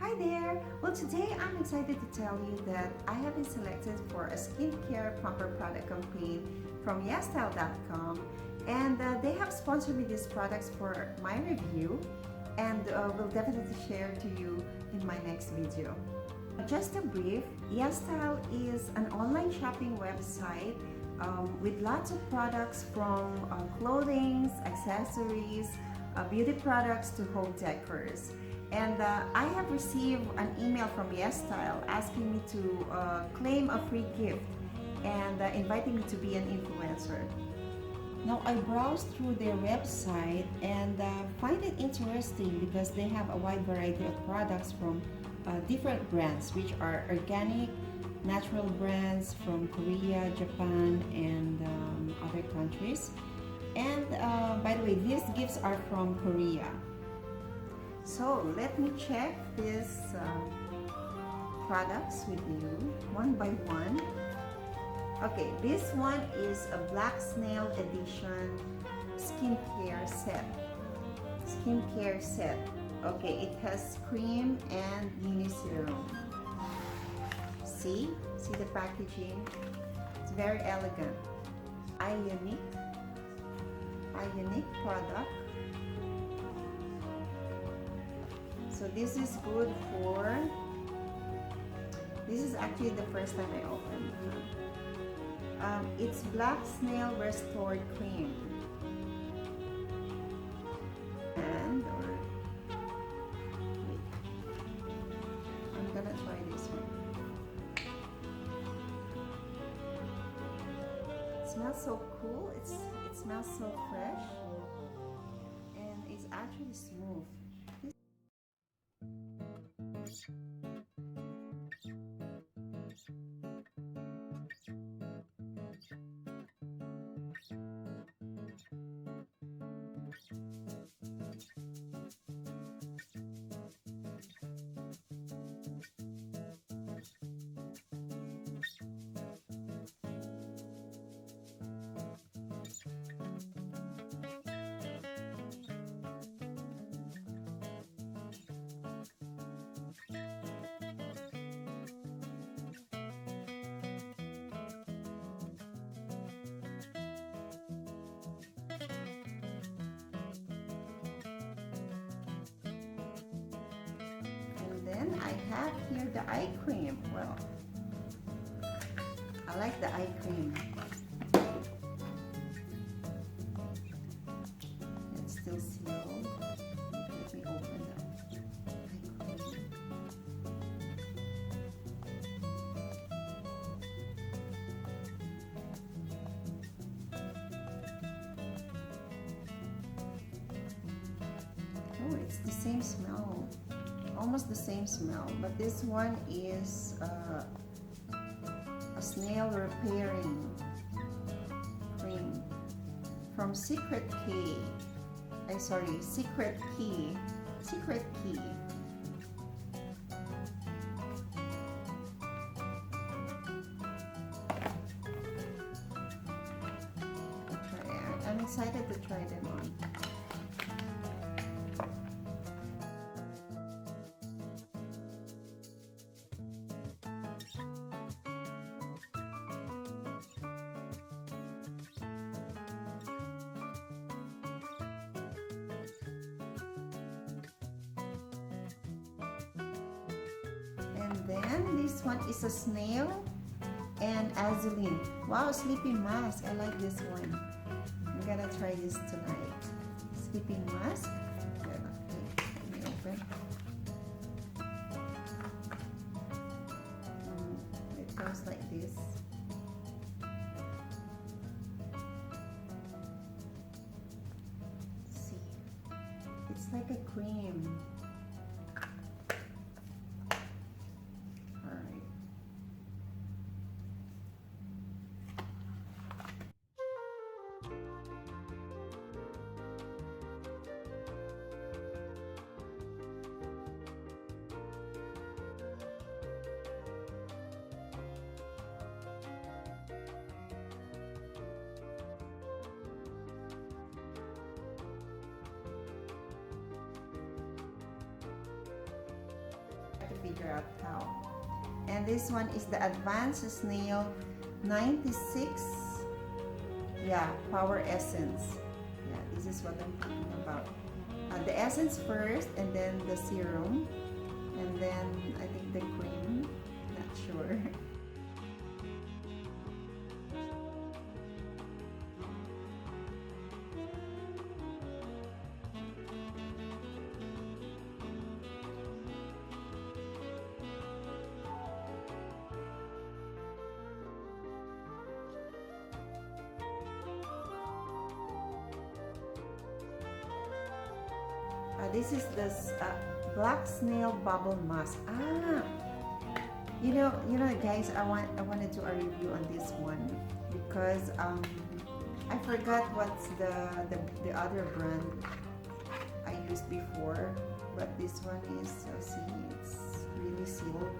Hi there! Well, today I'm excited to tell you that I have been selected for a skincare plumper product campaign from YesStyle.com, and they have sponsored me these products for my review, and will definitely share to you in my next video. Just a brief, YesStyle is an online shopping website with lots of products from clothing, accessories, beauty products to home decors. And I have received an email from YesStyle asking me to claim a free gift and inviting me to be an influencer. Now I browsed through their website and find it interesting because they have a wide variety of products from different brands, which are organic, natural brands from Korea, Japan, and other countries. And by the way, these gifts are from Korea. So let me check these products with you one by one. Okay, this one is a Black Snail Edition skincare set. Skincare set. Okay, it has cream and mini serum. See the packaging. It's very elegant. Ionic product. So this is good for, this is actually the first time I opened. It's Black Snail Restored Cream. And, wait, I'm gonna try this one. It smells so cool, it smells so fresh, and it's actually smooth. Then I have here the eye cream. Well, I like the eye cream. It's still sealed. Let me open the eye cream. Oh, it's the same smell. Almost the same smell, but this one is a snail repairing cream from Secret Key. Secret Key. I'm excited to try them on. And then this one is a snail and azulene. Wow, sleeping mask. I like this one. I'm gonna try this tonight. Sleeping mask. Okay, let me open. It goes like this. See, it's like a cream. figure out how. And this one is the Advanced Snail 96. Yeah, Power Essence. Yeah, this is what I'm talking about. The essence first, and then the serum, and then I think the cream. Not sure. This is this black snail bubble mask. Guys, I want to do a review on this one because I forgot what's the other brand I used before, but this one is, see, it's really sealed.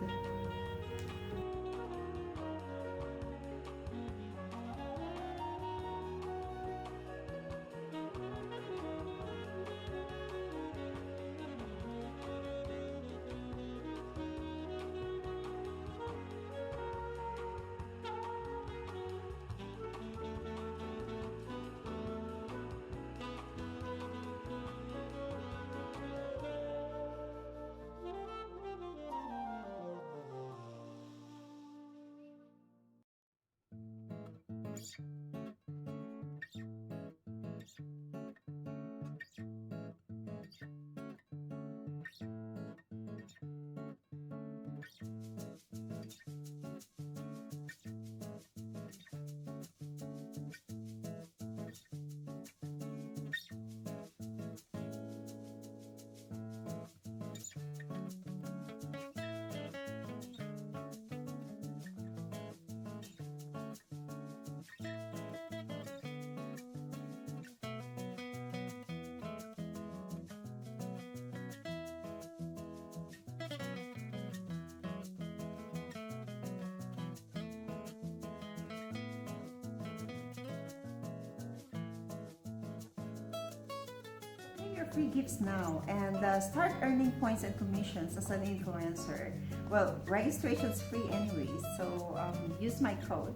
Your free gifts now and start earning points and commissions as an influencer. Well, registration's free anyways, so use my code.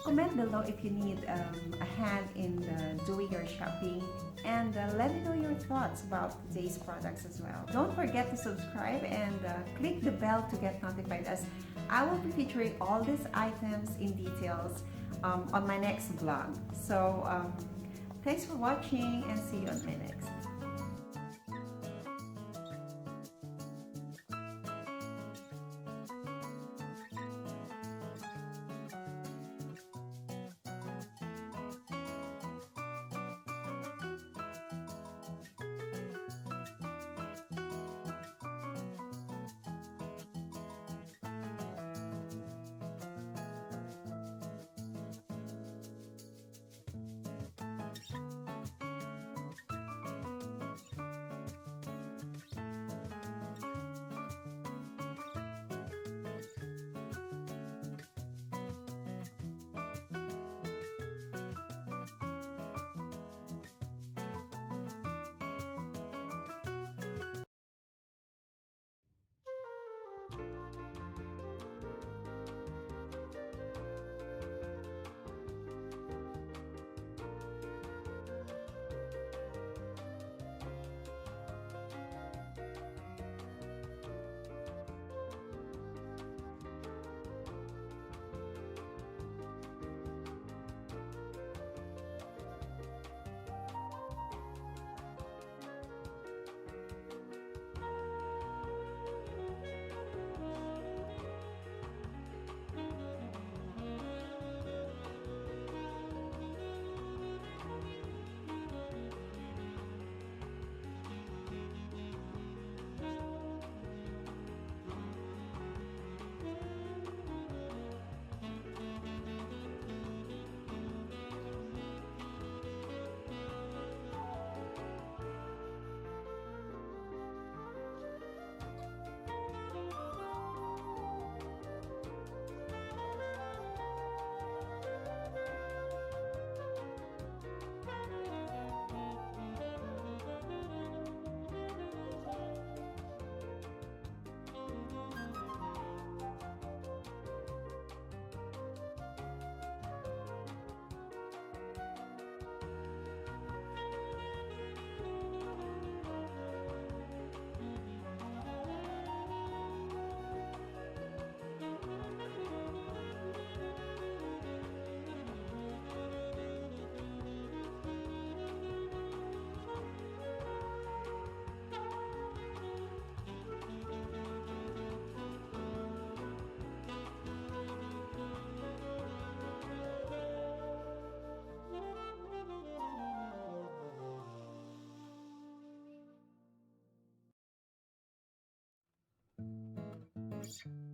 Comment below if you need a hand in doing your shopping, and let me know your thoughts about today's products as well. Don't forget to subscribe and click the bell to get notified, as I will be featuring all these items in details on my next vlog. So thanks for watching, and see you on my next. videos.